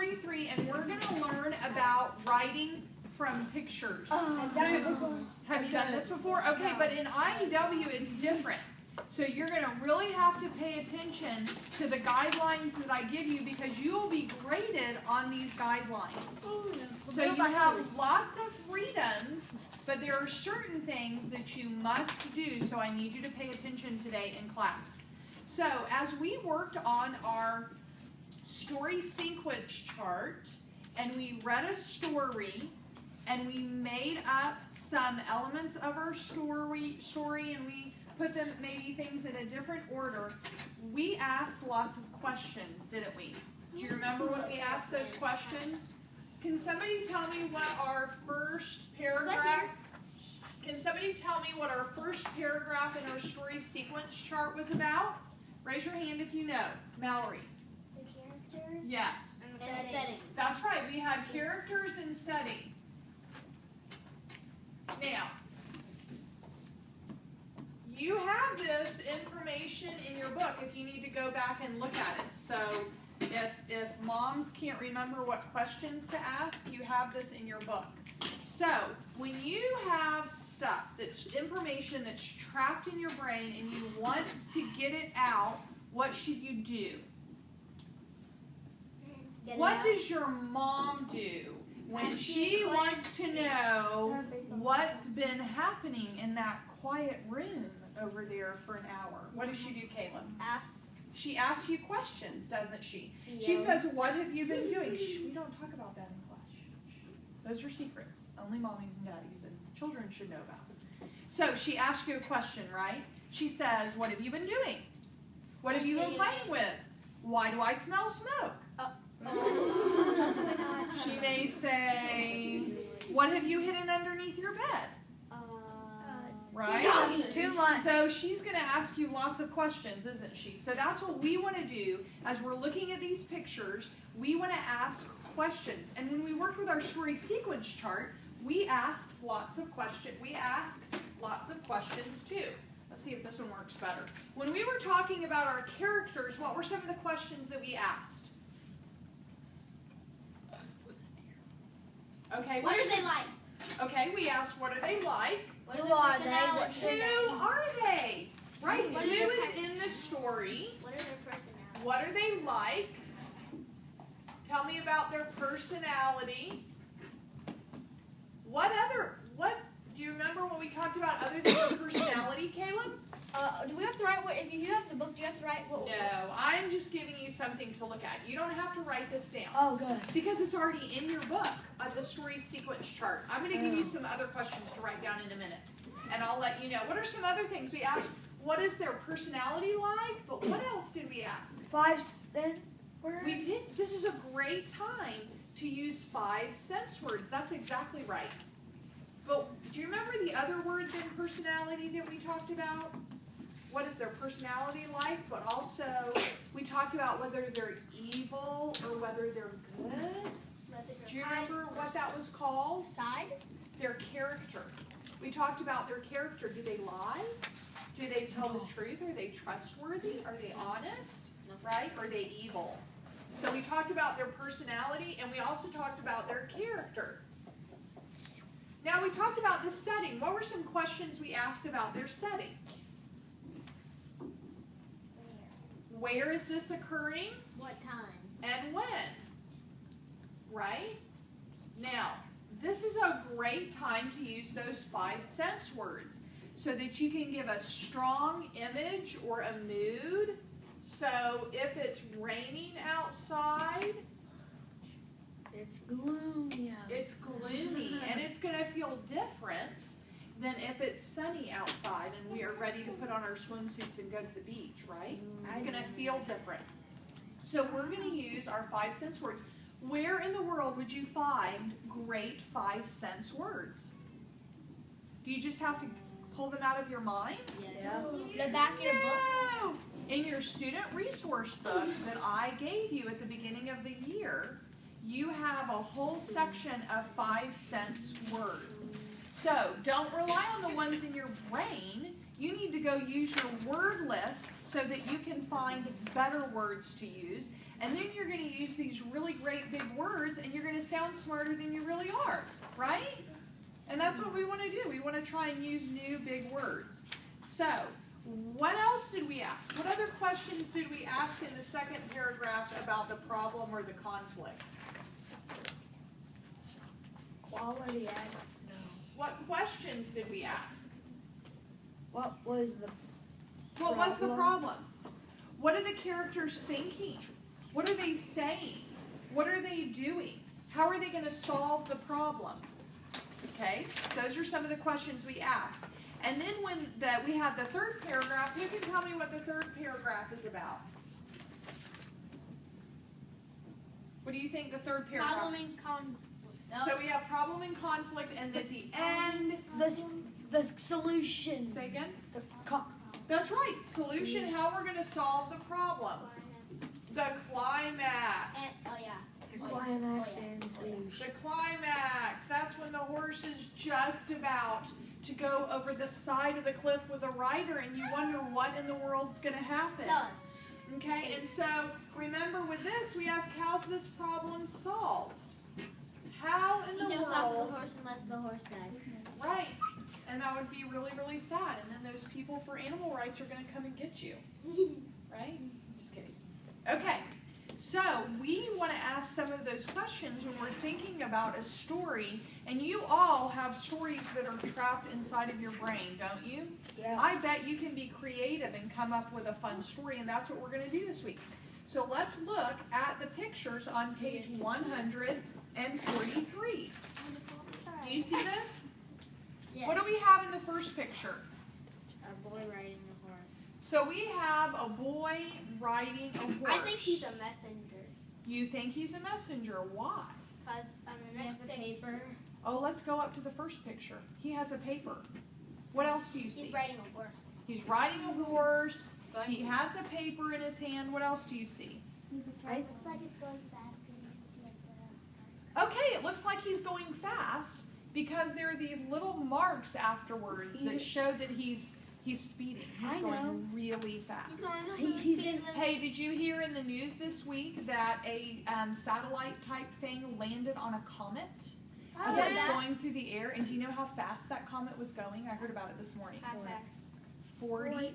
Story 3, and we're going to learn about writing from pictures. I've done it before. Have you done this before? Okay, but in IEW it's different. So you're going to really have to pay attention to the guidelines that I give you because you will be graded on these guidelines. So you have lots of freedoms, but there are certain things that you must do, so I need you to pay attention today in class. So as we worked on our story sequence chart, and we read a story, and we made up some elements of our story, and we put them, maybe things in a different order, we asked lots of questions, didn't we? Do you remember when we asked those questions? Can somebody tell me what our first paragraph, can somebody tell me what our first paragraph in our story sequence chart was about? Raise your hand if you know. Mallory. The characters? Yes. And the settings. That's right. We had characters and setting. Now, you have this information in your book if you need to go back and look at it. So if moms can't remember what questions to ask, you have this in your book. So when you have stuff, that's information that's trapped in your brain and you want to get it out, what should you do? What does your mom do when she wants to know what's been happening in that quiet room over there for an hour? What does she do, Caleb? Asks. She asks you questions, doesn't she? Yeah. She says, what have you been doing? Shh, we don't talk about that in class. Shh. Those are secrets. Only mommies and daddies and children should know about. So she asks you a question, right? She says, what have you been doing? What have you been playing with? Why do I smell smoke? She may say, what have you hidden underneath your bed? Right? Too much. So she's going to ask you lots of questions, isn't she? So that's what we want to do as we're looking at these pictures. We want to ask questions. And when we worked with our story sequence chart, we asked lots of questions. We asked lots of questions too. Let's see if this one works better. When we were talking about our characters, what were some of the questions that we asked? Okay. What are they like? Okay, we asked, what are they like? Who are they? Who are they? Right? What Who are their is in the story? What are their personalities? What are they like? Tell me about their personality. What do you remember what we talked about other than their personality, Caleb? Do we have to write what, if you have the book, do you have to write what? No, I'm just giving you something to look at. You don't have to write this down. Oh, good. Because it's already in your book, the story sequence chart. I'm going to give you some other questions to write down in a minute. And I'll let you know. What are some other things we asked? What is their personality like? But what else did we ask? 5 cent words? We did. This is a great time to use 5 sense words. That's exactly right. But do you remember the other words in personality that we talked about? What is their personality like? But also, we talked about whether they're evil or whether they're good. Do you remember what that was called? Side? Their character. We talked about their character. Do they lie? Do they tell the truth? Are they trustworthy? Are they honest? Right? Are they evil? So we talked about their personality, and we also talked about their character. Now we talked about the setting. What were some questions we asked about their setting? Where is this occurring? What time? And when? Right? Now, this is a great time to use those 5 sense words so that you can give a strong image or a mood. So if it's raining outside, It's gloomy out. it's gloomy and it's going to feel different than if it's sunny outside and we are ready to put on our swimsuits and go to the beach, right? It's going to feel different. So we're going to use our 5 sense words. Where in the world would you find great 5 sense words? Do you just have to pull them out of your mind? Yeah. The back of your book. No! In your student resource book that I gave you at the beginning of the year, you have a whole section of 5 sense words. So don't rely on the ones in your brain. You need to go use your word lists so that you can find better words to use. And then you're going to use these really great big words, and you're going to sound smarter than you really are, right? And that's what we want to do. We want to try and use new big words. So, what else did we ask? What other questions did we ask in the second paragraph about the problem or the conflict? Quality act. No. What questions did we ask? What was the What was the problem? What are the characters thinking? What are they saying? What are they doing? How are they going to solve the problem? Okay, those are some of the questions we asked. And then when we have the third paragraph, who can tell me what the third paragraph is about? What do you think the third paragraph? Problem and conflict. So we have problem and conflict, and at the end, the solution. say again? The That's right. Solution, how we're going to solve the problem. The climax. Oh yeah. climax and The solution. climax. That's when the horse is just about to go over the side of the cliff with a rider, and you wonder what in the world's going to happen. Okay, and so remember with this, we ask, how's this problem solved? How in He the jumps off the world? horse and lets the horse die. Right. And that would be really, really sad. And then those people for animal rights are going to come and get you. Right? Just kidding. Okay. So we want to ask some of those questions when we're thinking about a story. And you all have stories that are trapped inside of your brain, don't you? Yeah. I bet you can be creative and come up with a fun story, and that's what we're going to do this week. So let's look at the pictures on page 143. Do you see this? Yes. What do we have in the first picture? A boy riding a horse. So we have a boy riding a horse. I think he's a messenger. You think he's a messenger. Why? Cause he has a paper. Oh, let's go up to the first picture. He has a paper. What else do you see? He's riding a horse. He's riding a horse. He has a paper in his hand. What else do you see? It looks like it's going fast because you can see like the. Okay, it looks like he's going fast because there are these little marks afterwards that show that he's speeding. He's I going know. really fast. He's going. He's in- Hey, did you hear in the news this week that a satellite type thing landed on a comet? As it was going through the air, and do you know how fast that comet was going? I heard about it this morning.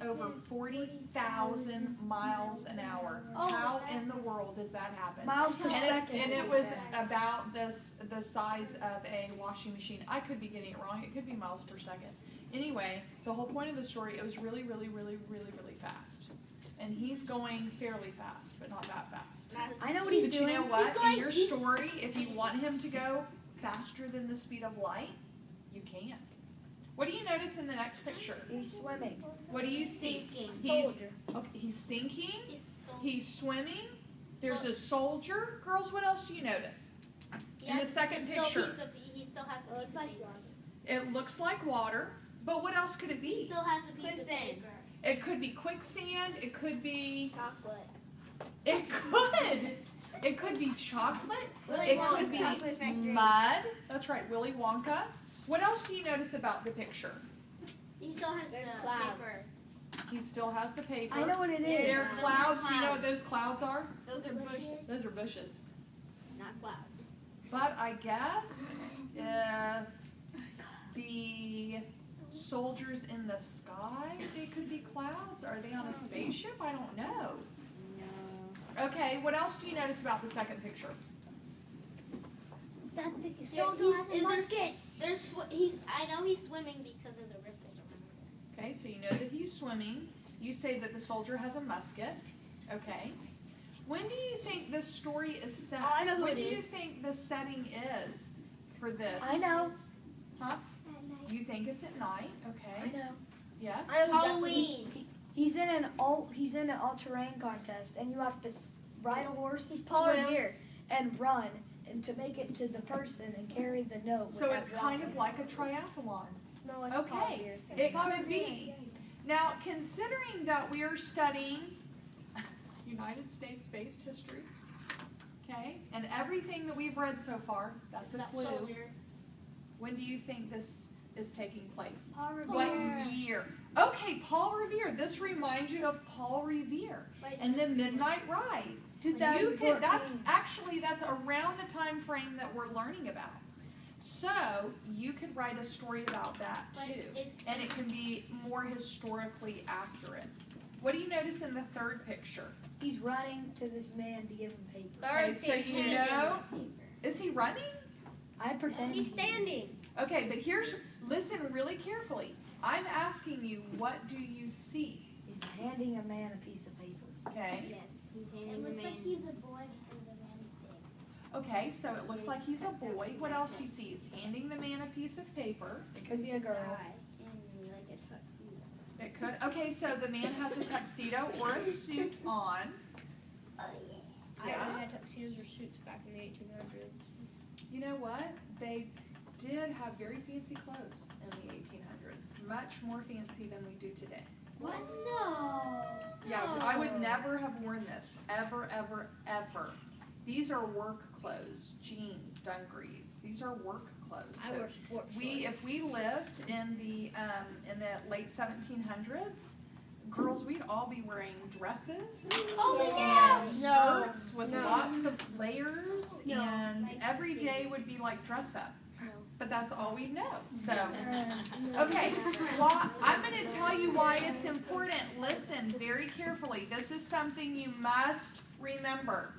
Over 40,000 miles an hour. Oh. How in the world does that happen? Miles per second. And it was about the size of a washing machine. I could be getting it wrong. It could be miles per second. Anyway, the whole point of the story, it was really, really, really, really, really fast. And he's going fairly fast, but not that fast. I know what he's But doing. you know what? He's going- In your he's- story, if you want him to go faster than the speed of light, you can. What do you notice in the next picture? He's swimming. What do you see? Sinking. Okay, he's sinking. He's swimming. There's a soldier. Girls, what else do you notice? In the second picture. He still has a piece of paper. It looks like water, but what else could it He be? still has a piece of paper. It could be quicksand. It could be. Chocolate. It could. It could be chocolate. Willy It Wonka's could be chocolate factory. mud. That's right, Willy Wonka. What else do you notice about the picture? He still has the clouds. paper. He still has the paper. I know what it There is. are clouds. Do you know what those clouds are? Those are bushes, Those are bushes. not clouds. But I guess if the soldiers in the sky, they could be clouds. Are they on a spaceship? I don't know. No. Okay, what else do you notice about the second picture? That the soldier has a musket. I know he's swimming because of the ripples around it. Okay, so you know that he's swimming. You say that the soldier has a musket. Okay. When do you think this story is set? Oh, I know who when it do you is. think the setting is for this? I know. Huh? You think it's at night? Okay. I know. Yes? Halloween. He's in an all-terrain contest, and you have to ride a horse, Paul swim, Revere. and run, and to make it to the person and carry the note. So without it's kind of dropping like a triathlon. No, it's Okay. It could be. Now, considering that we are studying United States-based history, okay, and everything that we've read so far, that's a clue. Soldiers. When do you think this is taking place? Paul What year? Okay, Paul Revere. This reminds you of Paul Revere and the Midnight Ride. You could, that's 2014. actually, that's around the time frame that we're learning about. So you could write a story about that too, and it can be more historically accurate. What do you notice in the third picture? He's running to this man to give him paper. Okay, so you know, is he running? I pretend He's standing. Okay, but listen really carefully. I'm asking you, what do you see? He's handing a man a piece of paper. Okay. Yes, he's It handing the looks man. like he's a boy because the man is big. Okay, so it looks like he's a boy. What else do you see? He's handing the man a piece of paper. It could be a girl. In like a tuxedo. It could. Okay, so the man has a tuxedo or a suit on. Oh yeah. Yeah. I had tuxedos or suits back in the 1800s. You know what? They did have very fancy clothes in the 1800s. Much more fancy than we do today. What? No. Yeah, I would never have worn this. Ever, ever, ever. These are work clothes. Jeans, dungarees. These are work clothes. I So wear sports if we lived in the late 1700s, girls, we'd all be wearing dresses. Oh my And gosh. skirts with lots of layers, No. and Like every day Stevie. would be like dress up. No. But that's all we know. So, Uh, okay, well, I'm going to tell you why it's important. Listen very carefully. This is something you must remember.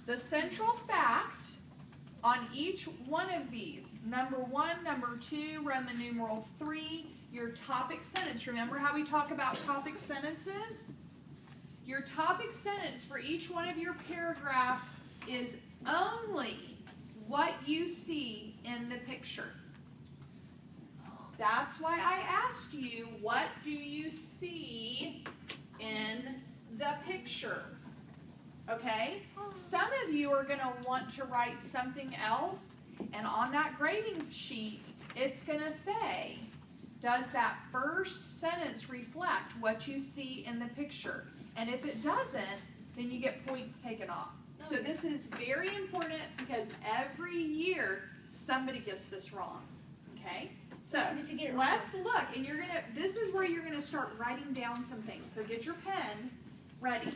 The central fact on each one of these, number 1, number 2, Roman numeral 3, your topic sentence. Remember how we talk about topic sentences? Your topic sentence for each one of your paragraphs is only what you see in the picture. That's why I asked you, what do you see in the picture? Okay? Some of you are going to want to write something else, and on that grading sheet, it's going to say, does that first sentence reflect what you see in the picture? And if it doesn't, then you get points taken off. So this is very important because every year somebody gets this wrong. Okay? So If you get it let's look, and this is where you're gonna start writing down some things. So get your pen ready.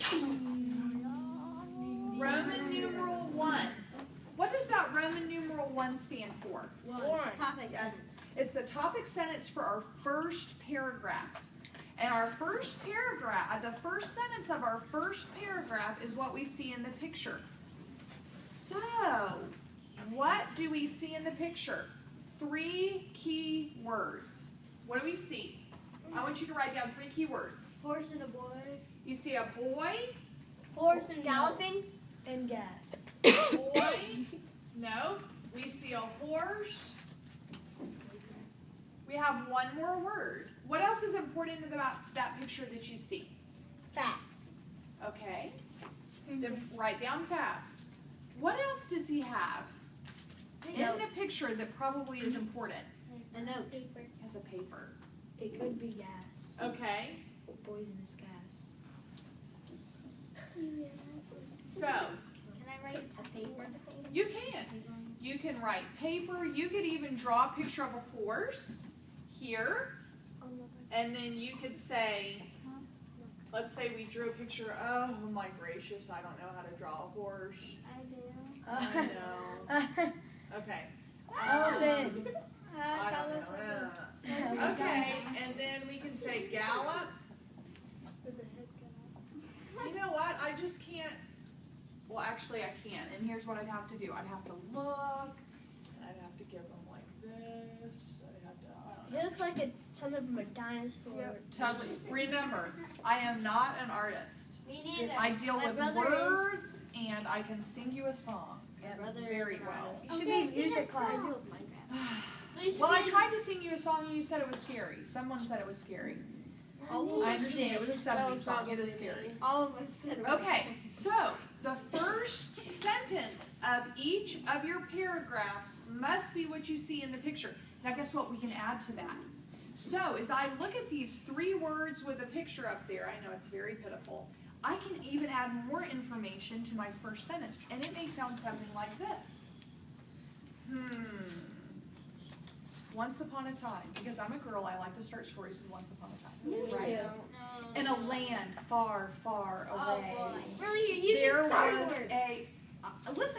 Roman numeral 1. What does that Roman numeral 1 stand for? Topic Yes. sentence. It's the topic sentence for our first paragraph. And our first paragraph, the first sentence of our first paragraph is what we see in the picture. So, what do we see in the picture? 3 key words. What do we see? I want you to write down 3 key words. Horse and a boy. You see a boy, Horse and galloping. And gas. boy, no. We see a horse. We have one more word. What else is important about that picture that you see? Fast. Okay. Then write down fast. What else does he have in the picture that probably is important? A note. He has a paper. It could be gas. Okay. Poisonous gas. So, Can I write a paper? you can. You can write paper. You could even draw a picture of a horse here. And then you could say, let's say we drew a picture. Oh my gracious, I don't know how to draw a horse. I do. I know. Okay. Elephant. I don't know. Okay, and then we can say gallop. You know what? I just can't. Well, actually, I can. And here's what I'd have to do. I'd have to look, and I'd have to give them like this. I'd have to. I don't know. It looks like something from a dinosaur. Totally. Remember, I am not an artist. Me neither. I deal My with brother words, and I can sing you a song brother very is an well. You should be in music class. Well, I tried to sing you a song, and you said it was scary. Someone said it was scary. I understand. It was a 70s song. It is scary. All of us said it was Okay, so the first sentence of each of your paragraphs must be what you see in the picture. Now, guess what? We can add to that. So, as I look at these 3 words with a picture up there, I know it's very pitiful. I can even add more information to my first sentence, and it may sound something like this. once upon a time, because I'm a girl, I like to start stories with once upon a time. Me Right? too. In a land far, far away, Really, you're using there Star was Wars. a, listen,